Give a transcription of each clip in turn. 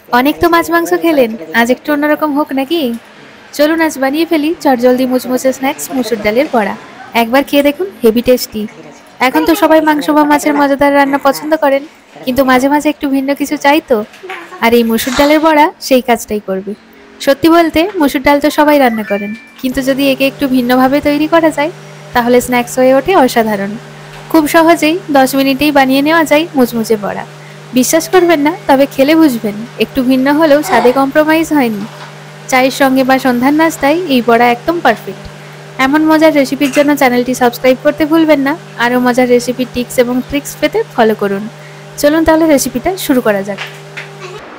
অনেক তো মাছ মাংস খেলেন, আজ একটু অন্যরকম হোক নাকি? চলুন আজ বানিয়ে ফেলি চটজলদি মুচমুচে স্ন্যাক্স মুসুর ডালের বড়া। একবার খেয়ে দেখুন, হেভি টেস্টি। এখন তো সবাই মাংস বা মাছের মজাদার রান্না পছন্দ করেন, কিন্তু মাঝে মাঝে একটু ভিন্ন কিছু চাই তো। আর এই মুসুর ডালের বড়া সেই কাজটাই করবে। সত্যি বলতে মুসুর ডাল তো সবাই রান্না করেন, কিন্তু যদি একে একটু ভিন্নভাবে তৈরি করা যায় তাহলে স্ন্যাক্স হয়ে ওঠে অসাধারণ। খুব সহজেই 10 মিনিটেই বানিয়ে নেওয়া যায় মুচমুচে বড়া। বিশ্বাস করবেন না, তবে খেলে বুঝবেন একটু ভিন্ন হলেও স্বাদে কম্প্রোমাইজ হয়নি। চায়ের সঙ্গে বা সন্ধ্যার নাস্তায় এই বড়া একদম পারফেক্ট। এমন মজার রেসিপির জন্য চ্যানেলটি সাবস্ক্রাইব করতে ভুলবেন না। আরও মজার রেসিপির টিপস এবং ট্রিক্স পেতে ফলো করুন। চলুন তাহলে রেসিপিটা শুরু করা যাক।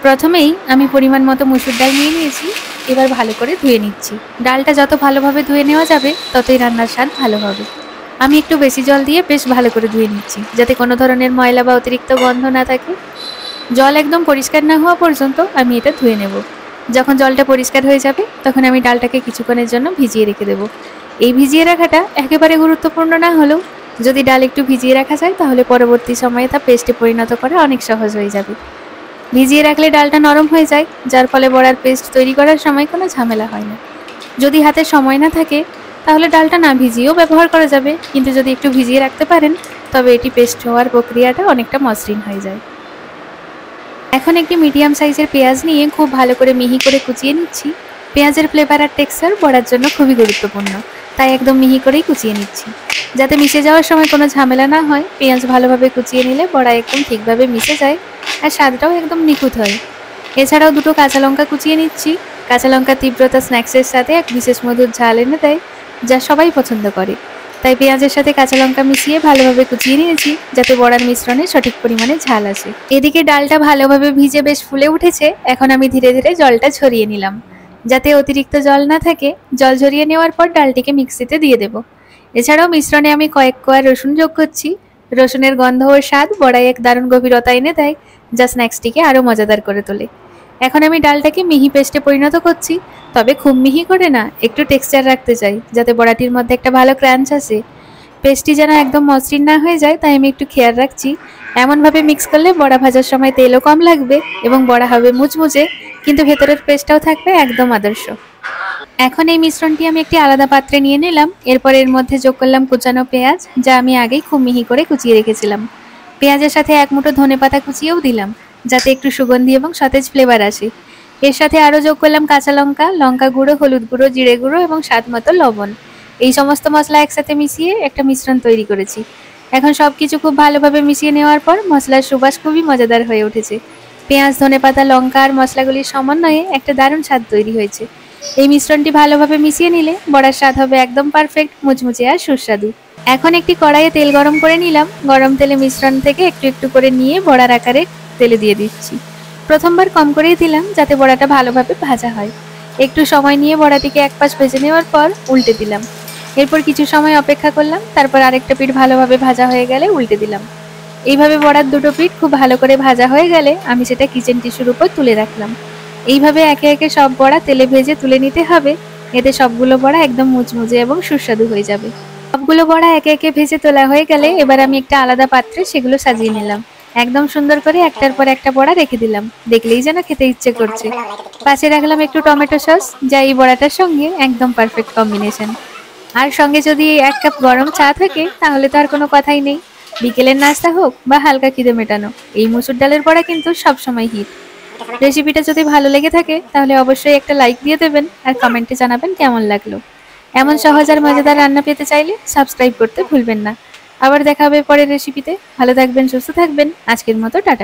প্রথমেই আমি পরিমাণ মতো মুসুর ডাল নিয়ে নিয়েছি। এবার ভালো করে ধুয়ে নিচ্ছি। ডালটা যত ভালোভাবে ধুয়ে নেওয়া যাবে ততই রান্নার স্বাদ ভালো হবে। আমি একটু বেশি জল দিয়ে বেশ ভালো করে ধুয়ে নিচ্ছি, যাতে কোনো ধরনের ময়লা বা অতিরিক্ত গন্ধ না থাকে। জল একদম পরিষ্কার না হওয়া পর্যন্ত আমি এটা ধুয়ে নেব। যখন জলটা পরিষ্কার হয়ে যাবে তখন আমি ডালটাকে কিছুক্ষণের জন্য ভিজিয়ে রেখে দেবো। এই ভিজিয়ে রাখাটা একেবারে গুরুত্বপূর্ণ না হলেও যদি ডাল একটু ভিজিয়ে রাখা যায় তাহলে পরবর্তী সময়ে তা পেস্টে পরিণত করা অনেক সহজ হয়ে যাবে। ভিজিয়ে রাখলে ডালটা নরম হয়ে যায়, যার ফলে বড়ার পেস্ট তৈরি করার সময় কোনো ঝামেলা হয় না। যদি হাতে সময় না থাকে তাহলে ডালটা না ভিজিয়েও ব্যবহার করা যাবে, কিন্তু যদি একটু ভিজিয়ে রাখতে পারেন তবে এটি পেস্ট হওয়ার প্রক্রিয়াটা অনেকটা মসৃণ হয়ে যায়। এখন একটি মিডিয়াম সাইজের পেঁয়াজ নিয়ে খুব ভালো করে মিহি করে কুচিয়ে নিচ্ছি। পেঁয়াজের ফ্লেভার আর টেক্সচার বড়ার জন্য খুবই গুরুত্বপূর্ণ, তাই একদম মিহি করেই কুচিয়ে নিচ্ছি। যাতে মিশে যাওয়ার সময় কোনো ঝামেলা না হয়, পেঁয়াজ ভালোভাবে কুচিয়ে নিলে বড়া একদম ঠিকভাবে মিশে যায় আর স্বাদটাও একদম নিখুঁত হয়। এছাড়াও দুটো কাঁচা লঙ্কা কুচিয়ে নিচ্ছি। কাঁচা লঙ্কার তীব্রতা স্ন্যাক্সের সাথে এক বিশেষ মধুর ঝাল এনে দেয়, যা সবাই পছন্দ করে। তাই পেঁয়াজের সাথে কাঁচা লঙ্কা মিশিয়ে ভালোভাবে কুচিয়ে নিয়েছি, যাতে বড়ার মিশ্রণে সঠিক পরিমাণে ঝাল আসে। এদিকে ডালটা ভালোভাবে ভিজে বেশ ফুলে উঠেছে। এখন আমি ধীরে ধীরে জলটা ঝরিয়ে নিলাম, যাতে অতিরিক্ত জল না থাকে। জল ঝরিয়ে নেওয়ার পর ডালটিকে মিক্সিতে দিয়ে দেব। এছাড়াও মিশ্রণে আমি কয়েক কোয়া রসুন যোগ করছি। রসুনের গন্ধ ও স্বাদ বড়ায় এক দারুণ গভীরতা এনে দেয়, যা স্ন্যাক্সটিকে আরও মজাদার করে তোলে। এখন আমি ডালটাকে মিহি পেস্টে পরিণত করছি, তবে খুব মিহি করে না, একটু টেক্সচার রাখতে চাই যাতে বড়াটির মধ্যে একটা ভালো ক্রাঞ্চ আসে। পেস্টটি যেন একদম মসৃণ না হয়ে যায়, তাই আমি একটু খেয়াল রাখছি। এমনভাবে মিক্স করলে বড়া ভাজার সময় তেলও কম লাগবে এবং বড়া হবে মুচমুচে, কিন্তু ভেতরের পেস্টটাও থাকবে একদম আদর্শ। এখন এই মিশ্রণটি আমি একটি আলাদা পাত্রে নিয়ে নিলাম। এরপর এর মধ্যে যোগ করলাম কুচানো পেঁয়াজ, যা আমি আগেই খুব মিহি করে কুচিয়ে রেখেছিলাম। পেঁয়াজের সাথে এক মুঠো ধনেপাতা কুচিয়েও দিলাম, যাতে একটু সুগন্ধি এবং সতেজ ফ্লেভার আসে। এর সাথে আরও যোগ করলাম কাঁচা লঙ্কা, লঙ্কা গুঁড়ো, হলুদ গুঁড়ো, জিরে গুঁড়ো এবং স্বাদ মতো লবণ। এই সমস্ত মশলা একসাথে মিশিয়ে একটা মিশ্রণ তৈরি করেছি। এখন সবকিছু খুব ভালোভাবে মিশিয়ে নেওয়ার পর মশলার সুবাস খুবই মজাদার হয়ে উঠেছে। পেঁয়াজ, ধনেপাতা, লঙ্কা আর মশলাগুলির সমন্বয়ে একটা দারুণ স্বাদ তৈরি হয়েছে। এই মিশ্রণটি ভালোভাবে মিশিয়ে নিলে বড়ার স্বাদ হবে একদম পারফেক্ট, মুচমুচে আর সুস্বাদু। এখন একটি কড়াইয়ে তেল গরম করে নিলাম। গরম তেলে মিশ্রণ থেকে একটু একটু করে নিয়ে বড়ার আকারে তেলে দিয়ে দিচ্ছি। প্রথমবার কম করেই দিলাম, যাতে বড়াটা ভালোভাবে ভাজা হয়। একটু সময় নিয়ে বড়াটিকে এক পাশ ভেজে নেওয়ার পর উল্টে দিলাম। এরপর কিছু সময় অপেক্ষা করলাম, তারপর আরেকটা পিঠ ভালোভাবে ভাজা হয়ে গেলে উল্টে দিলাম। এইভাবে বড়ার দুটো পিঠ খুব ভালো করে ভাজা হয়ে গেলে আমি সেটা কিচেন টিস্যুর উপর তুলে রাখলাম। এইভাবে একে একে সব বড়া তেলে ভেজে তুলে নিতে হবে, এতে সবগুলো বড়া একদম মুচমুচে এবং সুস্বাদু হয়ে যাবে। সবগুলো বড়া একে একে ভেজে তোলা হয়ে গেলে এবার আমি একটা আলাদা পাত্রে সেগুলো সাজিয়ে নিলাম। একদম সুন্দর করে একটার পর একটা বড়া রেখে দিলাম, দেখলেই যেন খেতে ইচ্ছে করছে। পাশে রাখলাম একটু টমেটো সস, যা এই বড়াটার সঙ্গে একদম পারফেক্ট কম্বিনেশন। আর সঙ্গে যদি 1 কাপ গরম চা থাকে তাহলে তো আর কোনো কথাই নেই। বিকেলের নাস্তা হোক বা হালকা খিদে মেটানো, এই মুসুর ডালের বড়া কিন্তু সবসময় হিট। রেসিপিটা যদি ভালো লেগে থাকে তাহলে অবশ্যই একটা লাইক দিয়ে দেবেন আর কমেন্টে জানাবেন কেমন লাগলো। এমন সহজ আর মজাদার রান্না পেতে চাইলে সাবস্ক্রাইব করতে ভুলবেন না। আবার দেখা হবে পরের রেসিপিতে। ভালো থাকবেন, সুস্থ থাকবেন। আজকের মতো টাটা।